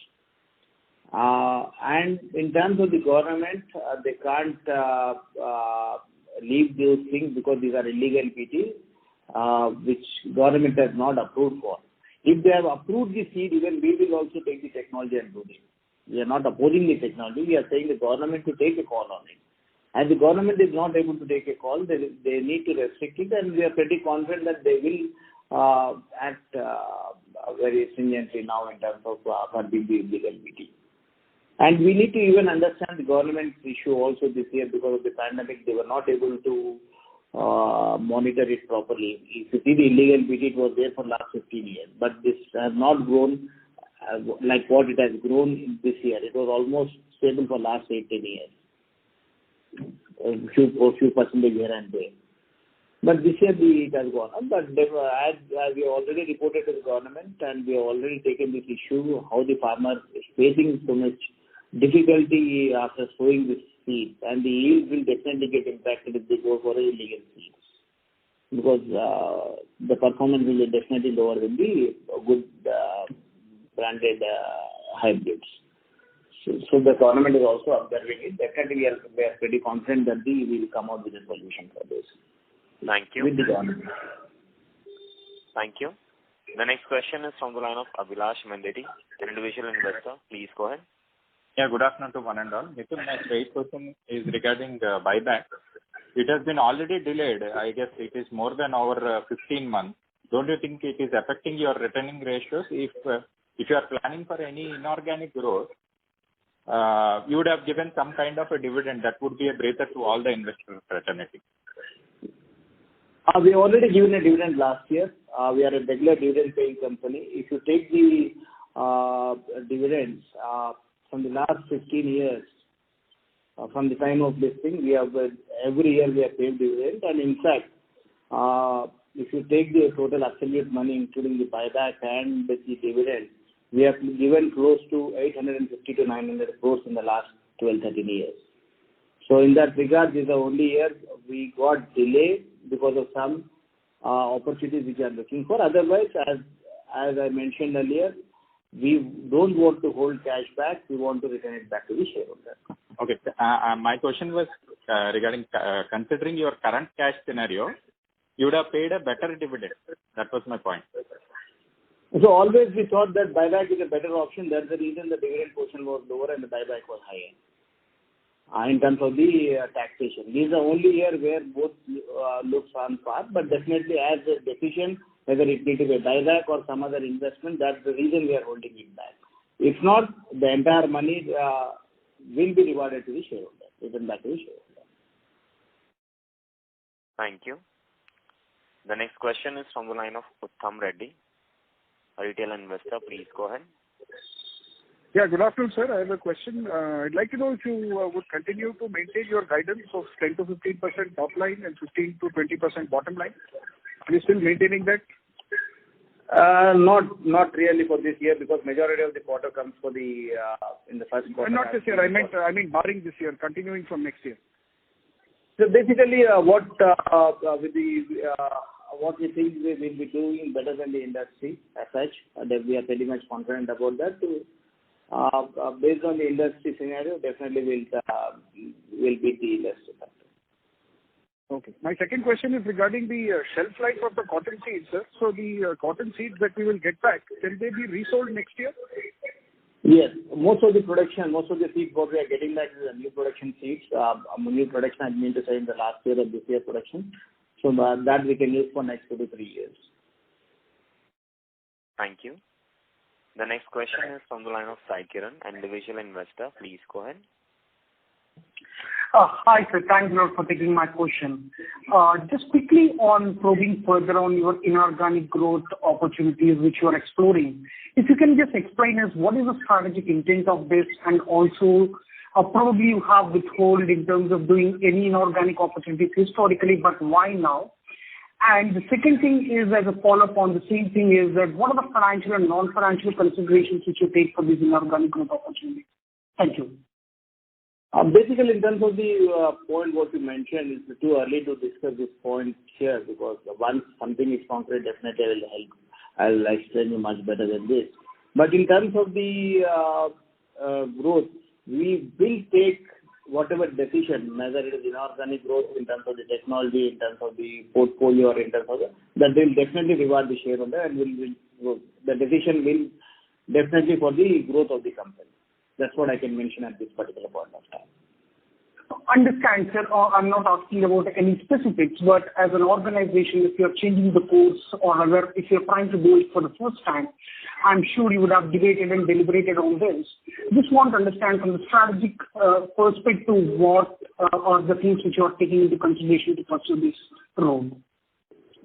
And in terms of the government, they can't leave those things because these are illegal PTs, which government has not approved for. If they have approved the seed, even we will also take the technology and do it. We are not opposing the technology. We are saying the government to take a call on it. As the government is not able to take a call, they need to restrict it, and we are pretty confident that they will act very stringently now in terms of curbing the illegal PT. And we need to even understand the government's issue also this year because of the pandemic. They were not able to monitor it properly. If you see the illegal PT, it was there for the last 15 years. But this has not grown like what it has grown this year. It was almost stable for the last 8-10 years. A few percentage here and there. But this year it has gone up. But as we already reported to the government, and we have already taken this issue, how the farmer is facing so much difficulty after sowing this seed, and the yield will definitely get impacted if they go for illegal seeds, because the performance will be definitely lower than the good branded hybrids. So the government is also observing it. Definitely we are pretty confident that we will come out with a solution for this. Thank you. With the government. Thank you. The next question is from the line of Abhilash Mandeti, an individual investor. Please go ahead. Yeah, good afternoon to one and all. Mithun, my straight question is regarding buyback. It has been already delayed. I guess it is more than over 15 months. Don't you think it is affecting your returning ratios? If you are planning for any inorganic growth, you would have given some kind of a dividend that would be a breather to all the investor fraternity. We already given a dividend last year. We are a regular dividend paying company. If you take the dividends from the last 15 years, from the time of listing, we have every year we have paid dividend, and in fact, if you take the total absolute money, including the buyback and the dividend, we have given close to 850 to 900 crores in the last 12-13 years. So in that regard, this is the only year we got delayed because of some opportunities which we are looking for. Otherwise, as I mentioned earlier, we don't want to hold cash back. We want to return it back to the shareholder. Okay. My question was regarding considering your current cash scenario, you would have paid a better dividend. That was my point. So always we thought that buyback is a better option. That's the reason the dividend portion was lower and the buyback was higher. In terms of the taxation, this is the only year where both looks on par. But definitely, as a decision, whether it needs to be a buyback or some other investment, that's the reason we are holding it back. If not, the entire money will be rewarded to the shareholder, returned back to the shareholder. Thank you. The next question is from the line of Uttam Reddy, a retail investor. Please go ahead. Yeah, good afternoon, sir. I have a question. I'd like to know if you would continue to maintain your guidance of 10 to 15% top line and 15 to 20% bottom line. Are you still maintaining that? Not really for this year, because majority of the quarter comes for the in the first quarter. Not this year. I mean barring this year, continuing from next year. So basically, what we think we will be doing better than the industry as such, that we are pretty much confident about that. Based on the industry scenario, definitely will beat the industry factor. Okay. My second question is regarding the shelf life of the cotton seeds, sir. So the cotton seeds that we will get back, can they be resold next year? Yes. Most of the seeds what we are getting back is a new production seeds. New production, I mean to say, in the last year or this year production. So that we can use for next 2 to 3 years. Thank you. The next question is from the line of Sai Kiran, an individual investor. Please go ahead. Hi, sir. Thanks a lot for taking my question. Just quickly on probing further on your inorganic growth opportunities which you are exploring, if you can just explain us what is the strategic intent of this, and also probably you have withhold in terms of doing any inorganic opportunities historically, but why now? And the second thing is, as a follow-up on the same thing, is that what are the financial and non-financial considerations which you take for these inorganic growth opportunities? Thank you. Basically, in terms of the point what you mentioned, it's too early to discuss this point here, because once something is concrete, definitely I will help. I'll explain you much better than this. But in terms of the growth, we will take whatever decision, whether it is inorganic growth in terms of the technology, in terms of the portfolio, or in terms of that will definitely reward the shareholder, and the decision will definitely for the growth of the company. That's what I can mention at this particular point of time. Understand, sir. I'm not asking about any specifics, but as an organization, if you're changing the course, or if you're trying to do it for the first time, I'm sure you would have debated and deliberated on this. Just want to understand from the strategic perspective what are the things which you are taking into consideration to pursue this role.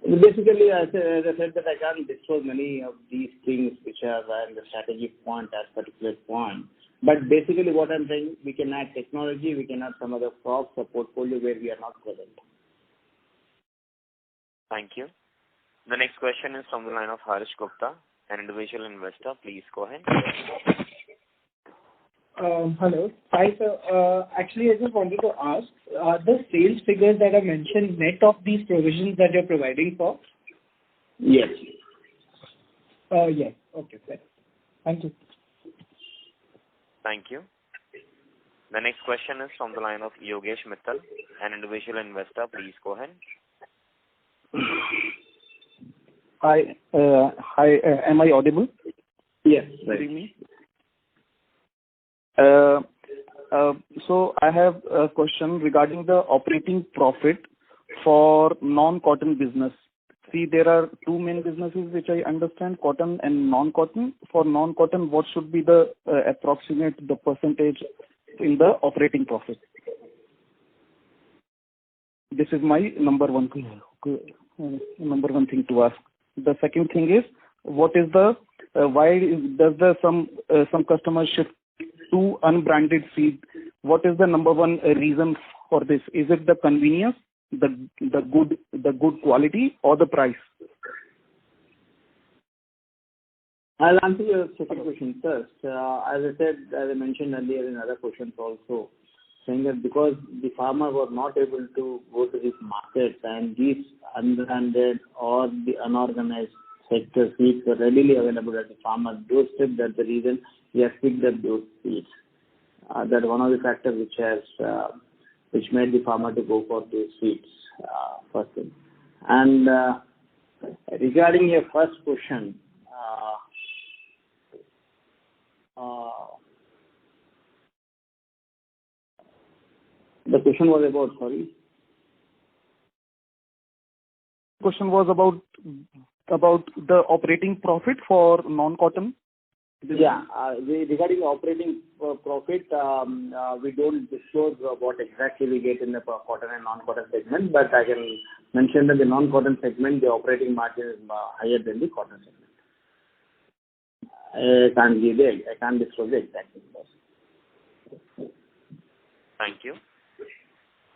Basically, as I said, that I can't disclose many of these things which are in the strategic point as particular point. But basically what I'm saying, we can add technology, we can add some other crops or portfolio where we are not present. Thank you. The next question is from the line of Harish Gupta, an individual investor. Please go ahead. Hello. Hi, sir. Actually, I just wanted to ask, the sales figures that are mentioned net of these provisions that you're providing for? Yes. Yes. Okay, fair. Thank you. Thank you. The next question is from the line of Yogesh Mittal, an individual investor. Please go ahead. Hi. Am I audible? Yes. Good evening. So I have a question regarding the operating profit for non-cotton business. See, there are two main businesses which I understand, cotton and non-cotton. For non-cotton, what should be the approximate the percentage in the operating profit? This is my number one thing to ask. The second thing is, what is the why does some customers shift to unbranded seed? What is the number one reason for this? Is it the convenience, the good quality, or the price? I'll answer your second question first. As I mentioned earlier in other questions also, saying that because the farmer was not able to go to these markets and these unbranded or the unorganized sector seeds were readily available at the farmer's doorstep, that's the reason he has picked up those seeds. That's one of the factors which made the farmer to go for those seeds, first thing. And regarding your first question, the question was about, sorry? Question was about the operating profit for non-cotton. Yeah. Regarding operating profit, we don't disclose what exactly we get in the cotton and non-cotton segment, but I can mention that the non-cotton segment, the operating margin is higher than the cotton segment. I can't disclose the exact numbers. Thank you.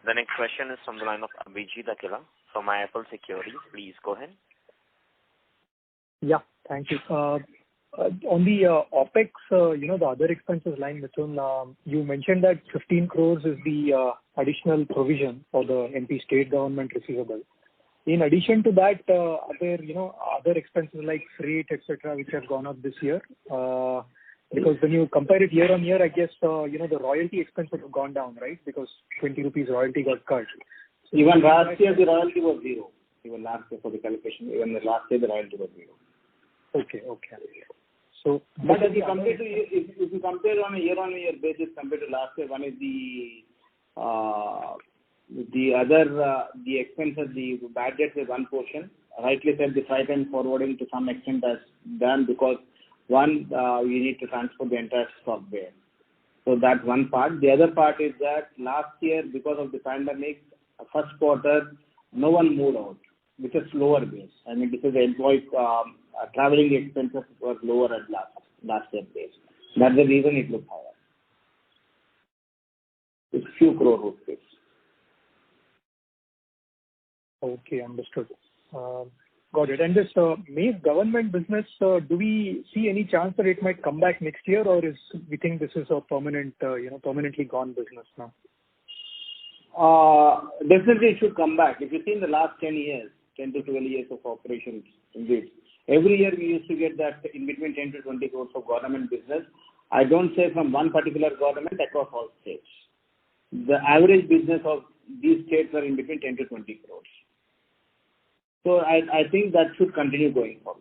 The next question is from the line of Abhijit Akella from IIFL Securities. Please go ahead. Yeah, thank you. On the OpEx, the other expenses line, Mithun, you mentioned that 15 crores is the additional provision for the MP state government receivable. In addition to that, are there, other expenses like freight, etc., which have gone up this year? Because when you compare it year on year, I guess, the royalty expenses have gone down, right? Because 20 rupees royalty got cut. So even last year, the royalty was zero. Even last year for the calculation, last year the royalty was zero. Okay. So, but if you compare on a year-on-year basis compared to last year, one is the expenses, the bad debts is one portion. Rightly said, the freight and forwarding to some extent has done because one, we need to transfer the entire stock there. So that's one part. The other part is that last year, because of the pandemic, first quarter, no one moved out, which is lower base. I mean, because the employees traveling expenses were lower at last year base. That's the reason it looks higher. It's few crore rupees. Okay, understood. Got it. And this maize government business, do we see any chance that it might come back next year, or we think this is a permanently gone business now? Definitely it should come back. If you see in the last 10 to 12 years of operations, indeed, every year we used to get that in between 10 to 20 crores of government business. I don't say from one particular government, across all states. The average business of these states are in between 10 to 20 crores. So I think that should continue going forward.